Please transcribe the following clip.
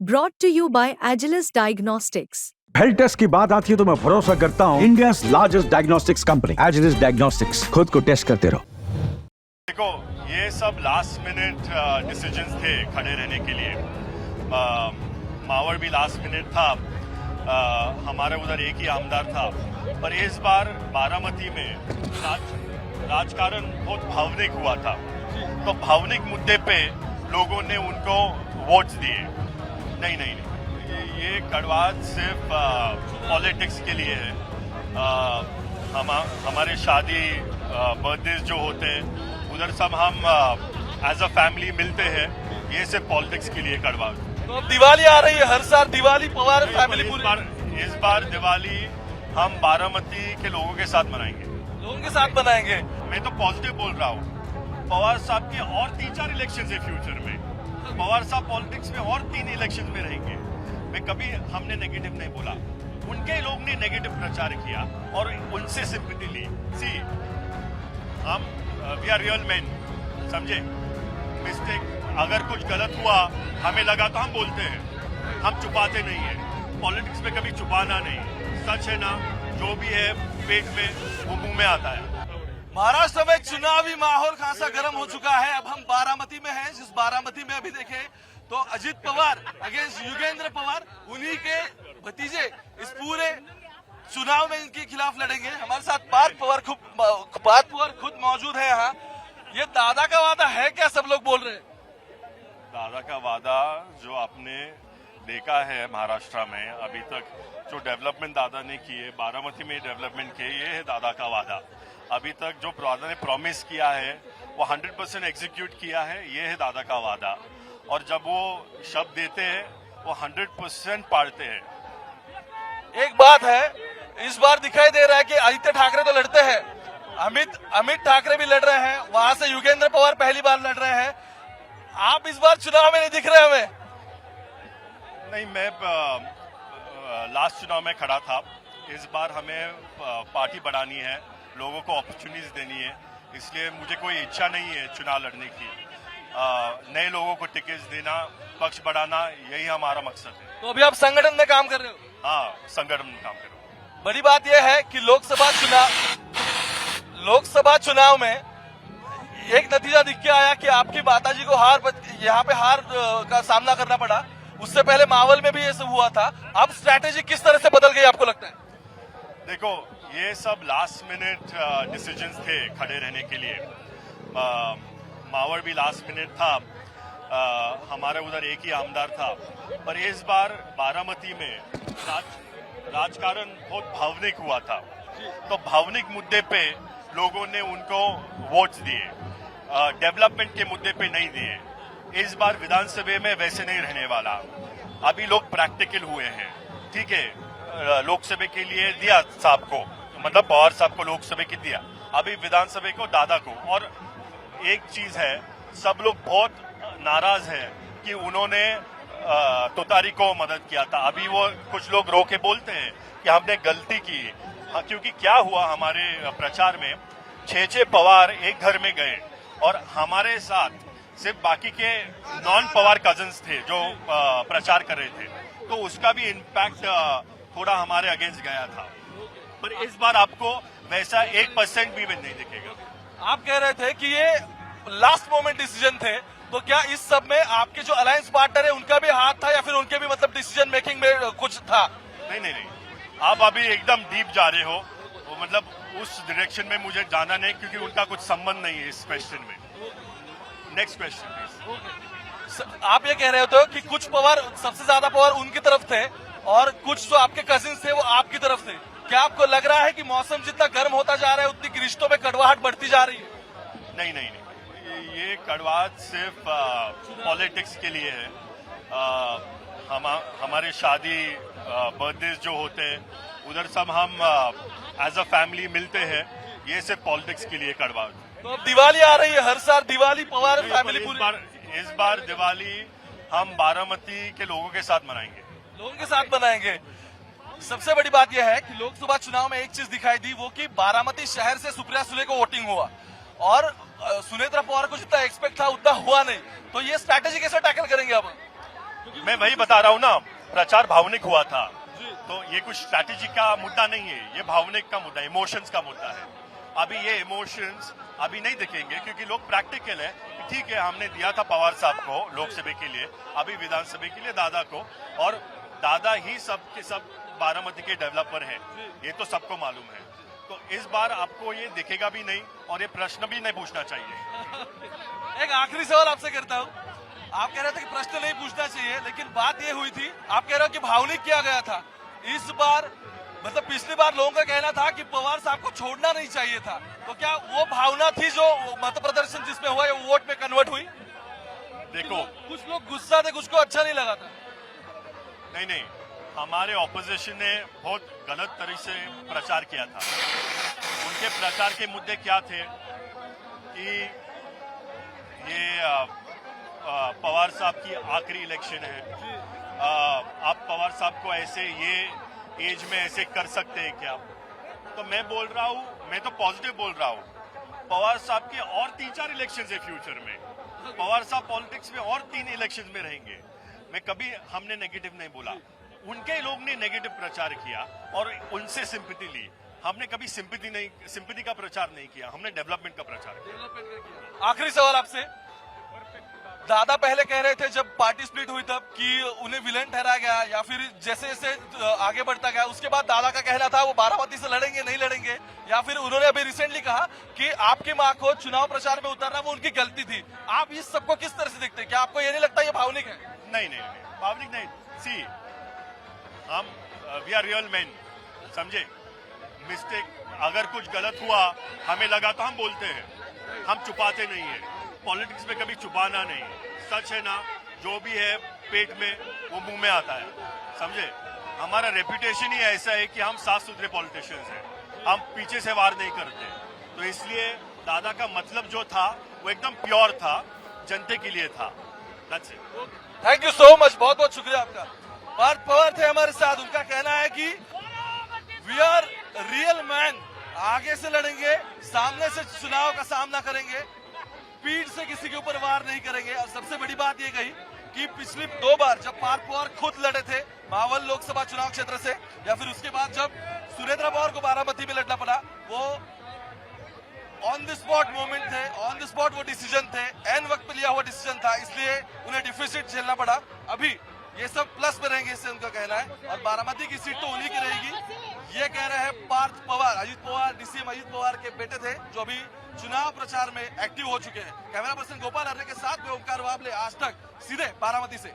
Brought to you by Agilus Diagnostics. Health test की बात आती है तो मैं भरोसा करता हूँ India largest diagnostics company Agilus diagnostics. खुद को टेस्ट करते रहो। देखो, ये सब लास्ट मिनट डिसीजंस थे खड़े रहने के लिए। मावर भी लास्ट मिनट था। हमारे उधर एक ही आमदार था, पर इस बार बारामती में राजकारण बहुत भावनिक हुआ था। तो भावनिक मुद्दे पे लोगों ने उनको वोट्स दिए। नहीं, ये कड़वाहट सिर्फ पॉलिटिक्स के लिए है। हमारे शादी बर्थडे जो होते हैं उधर सब हम एज अ फैमिली मिलते हैं। ये सिर्फ पॉलिटिक्स के लिए कड़वाहट। तो अब दिवाली आ रही है, हर साल दिवाली पवार फैमिली इस बार दिवाली हम बारामती के लोगों के साथ मनाएंगे। लोगों के साथ बनाएंगे। मैं तो पॉजिटिव बोल रहा हूँ। पवार साहब के और 3-4 इलेक्शन है फ्यूचर में। पवार साहब पॉलिटिक्स में और 3 इलेक्शन में रहेंगे। मैं कभी हमने नेगेटिव नहीं बोला, उनके लोग ने नेगेटिव प्रचार किया और उनसे सिंपैथी ली। सी, हम वी आर रियल मैन, समझे? मिस्टेक अगर कुछ गलत हुआ हमें लगा तो हम बोलते हैं, हम छुपाते नहीं है। पॉलिटिक्स में कभी छुपाना नहीं, सच है ना, जो भी है पेट में वो मुंह में आता है। महाराष्ट्र में चुनावी माहौल खासा गर्म हो चुका है। अब हम बारामती में हैं, जिस बारामती में अभी देखें तो अजित पवार अगेंस्ट युगेंद्र पवार, उन्हीं के भतीजे इस पूरे चुनाव में इनके खिलाफ लड़ेंगे। हमारे साथ पार्थ पवार खुद मौजूद है यहाँ। ये दादा का वादा है क्या, सब लोग बोल रहे हैं? दादा का वादा जो आपने देखा है महाराष्ट्र में अभी तक, जो डेवलपमेंट दादा ने किए, बारामती में डेवलपमेंट किए, ये है दादा का वादा। अभी तक जो दादा ने प्रॉमिस किया है वो 100% एग्जीक्यूट किया है, ये है दादा का वादा। और जब वो शब्द देते हैं वो 100% पालते हैं। एक बात है, इस बार दिखाई दे रहा है कि आदित्य ठाकरे तो लड़ते हैं, अमित ठाकरे भी लड़ रहे हैं, वहां से युगेंद्र पवार पहली बार लड़ रहे हैं। आप इस बार चुनाव में नहीं दिख रहे हमें। नहीं, मैं लास्ट चुनाव में खड़ा था। इस बार हमें पार्टी बढ़ानी है, लोगों को अपॉर्चुनिटीज देनी है, इसलिए मुझे कोई इच्छा नहीं है चुनाव लड़ने की। नए लोगों को टिकट देना, पक्ष बढ़ाना, यही हमारा मकसद है। तो अभी आप संगठन में काम कर रहे हो? हाँ, संगठन में काम कर रहा हूँ। बड़ी बात यह है कि लोकसभा चुनाव में एक नतीजा दिख के आया कि आपकी माताजी को यहाँ पे हार का सामना करना पड़ा। उससे पहले मावल में भी ये सब हुआ था। अब स्ट्रैटेजी किस तरह से बदल गई आपको लगता है? देखो, ये सब लास्ट मिनट डिसीजंस थे खड़े रहने के लिए। मावर भी लास्ट मिनट था। हमारे उधर एक ही आमदार था, पर इस बार बारामती में राजकारण बहुत भावनिक हुआ था। तो भावनिक मुद्दे पे लोगों ने उनको वोट्स दिए, डेवलपमेंट के मुद्दे पे नहीं दिए। इस बार विधानसभा में वैसे नहीं रहने वाला। अभी लोग प्रैक्टिकल हुए हैं, ठीक है। लोकसभा के लिए दिया साहब को, मतलब पवार साहब को लोकसभा की दिया, अभी विधानसभा को दादा को। और एक चीज है, सब लोग बहुत नाराज है कि उन्होंने तुतारी को मदद किया था। अभी वो कुछ लोग रो के बोलते हैं कि हमने गलती की। हाँ, क्योंकि क्या हुआ हमारे प्रचार में, 6 पवार एक घर में गए और हमारे साथ सिर्फ बाकी के नॉन पवार कजन्स थे जो प्रचार कर रहे थे, तो उसका भी इम्पैक्ट थोड़ा हमारे अगेंस्ट गया था। पर इस बार आपको वैसा 1% भी नहीं दिखेगा। आप कह रहे थे कि ये लास्ट मोमेंट डिसीजन थे, तो क्या इस सब में आपके जो अलायंस पार्टनर है उनका भी हाथ था, या फिर उनके भी मतलब डिसीजन मेकिंग में कुछ था? नहीं, आप अभी एकदम डीप जा रहे हो। वो मतलब उस डायरेक्शन में मुझे जाना नहीं, क्योंकि उनका कुछ संबंध नहीं है इस क्वेश्चन में। Next question please. आप ये कह रहे हो कि कुछ पवार, सबसे ज्यादा पवार उनकी तरफ थे और कुछ जो आपके कजिन थे वो आपकी तरफ थे। क्या आपको लग रहा है कि मौसम जितना गर्म होता जा रहा है उतनी रिश्तों में कड़वाहट बढ़ती जा रही है? नहीं, ये कड़वाहट सिर्फ पॉलिटिक्स के लिए है। हमारे शादी बर्थडे जो होते हैं उधर सब हम एज अ फैमिली मिलते हैं, ये सिर्फ पॉलिटिक्स के लिए कड़वाहट। तो अब दिवाली आ रही है, हर साल दिवाली पवार फैमिली इस बार दिवाली हम बारामती के लोगों के साथ मनाएंगे। लोगों के साथ बनाएंगे। सबसे बड़ी बात यह है कि लोकसभा चुनाव में एक चीज दिखाई दी, वो कि बारामती शहर से सुप्रिया सुले को वोटिंग हुआ और सुनेत्रा पवार को जितना एक्सपेक्ट था उतना हुआ नहीं। तो ये स्ट्रैटेजी कैसे टैकल करेंगे अब? मैं वही बता रहा हूँ ना, प्रचार भावनिक हुआ था, तो ये कुछ स्ट्रैटेजी का मुद्दा नहीं है, ये भावनिक का मुद्दा, इमोशंस का मुद्दा है। अभी ये इमोशंस अभी नहीं दिखेंगे क्योंकि लोग प्रैक्टिकल है। ठीक है, हमने दिया था पवार साहब को लोकसभा के लिए, अभी विधानसभा के लिए दादा को, और दादा ही सब के सब बारामती के डेवलपर हैं, ये तो सबको मालूम है। तो इस बार आपको ये दिखेगा भी नहीं और ये प्रश्न भी नहीं पूछना चाहिए। एक आखिरी सवाल आपसे करता हूँ। आप कह रहे थे कि प्रश्न नहीं पूछना चाहिए, लेकिन बात ये हुई थी, आप कह रहे हो कि भावनिक किया गया था। इस बार मतलब पिछली बार लोगों का कहना था कि पवार साहब को छोड़ना नहीं चाहिए था, तो क्या वो भावना थी जो मत प्रदर्शन जिसमें हुआ वो वोट में कन्वर्ट हुई? देखो, कुछ लोग गुस्सा थे, कुछ को अच्छा नहीं लगा था। नहीं, हमारे ऑपोजिशन ने बहुत गलत तरीके से प्रचार किया था। उनके प्रचार के मुद्दे क्या थे कि ये पवार साहब की आखिरी इलेक्शन है, आप पवार साहब को ऐसे ये एज में ऐसे कर सकते हैं क्या? तो मैं बोल रहा हूँ, मैं तो पॉजिटिव बोल रहा हूँ, पवार साहब के और 3-4 इलेक्शन है फ्यूचर में, पवार साहब पॉलिटिक्स में और 3 इलेक्शन में रहेंगे। मैं कभी हमने नेगेटिव नहीं बोला, उनके लोग ने नेगेटिव प्रचार किया और उनसे सिंपैथी ली। हमने कभी सिंपैथी का प्रचार नहीं किया, हमने डेवलपमेंट का प्रचार किया। आखिरी सवाल आपसे, दादा पहले कह रहे थे जब पार्टी स्प्लिट हुई तब कि उन्हें विलेन ठहराया गया, या फिर जैसे जैसे आगे बढ़ता गया उसके बाद दादा का कहना था वो बारामती से लड़ेंगे नहीं लड़ेंगे, या फिर उन्होंने अभी रिसेंटली कहा कि आपकी मां को चुनाव प्रचार में उतारना वो उनकी गलती थी। आप इस सबको किस तरह से देखते हैं? क्या आपको ये नहीं लगता ये भावनिक है? नहीं, भावनिक नहीं। सी, हम वी आर रियल मैन, समझे? मिस्टेक अगर कुछ गलत हुआ हमें लगा तो हम बोलते हैं, हम छुपाते नहीं है। पॉलिटिक्स में कभी छुपाना नहीं, सच है ना, जो भी है पेट में वो मुंह में आता है, समझे? हमारा रेपुटेशन ही ऐसा है कि हम साफ सुथरे पॉलिटिशियंस हैं, हम पीछे से वार नहीं करते। तो इसलिए दादा का मतलब जो था वो एकदम प्योर था, जनता के लिए था। That's it. Thank you so much, बहुत बहुत शुक्रिया आपका। पार्थ पवार थे हमारे साथ। उनका कहना है कि वी आर रियल मैन, आगे से लड़ेंगे, सामने से चुनाव का सामना करेंगे, पीठ से किसी के ऊपर वार नहीं करेंगे। और सबसे बड़ी बात ये कही कि पिछली 2 बार जब पार्थ पवार खुद लड़े थे मावल लोकसभा चुनाव क्षेत्र से, या फिर उसके बाद जब सुरेंद्र पवार को बारामती में लड़ना पड़ा, वो ऑन द स्पॉट मोमेंट थे, ऑन द स्पॉट वो डिसीजन थे, एन वक्त पे लिया हुआ डिसीजन था, इसलिए उन्हें डिफिसिट झेलना पड़ा। अभी ये सब प्लस में रहेंगे, इससे उनका कहना है, और बारामती की सीट तो उन्हीं की रहेगी, ये कह रहे हैं पार्थ पवार। अजीत पवार, डीसीएम अजीत पवार के बेटे थे, जो अभी चुनाव प्रचार में एक्टिव हो चुके हैं। कैमरा पर्सन गोपाल अर्रे के साथ में ओमकार वाबले, आज तक सीधे बारामती से।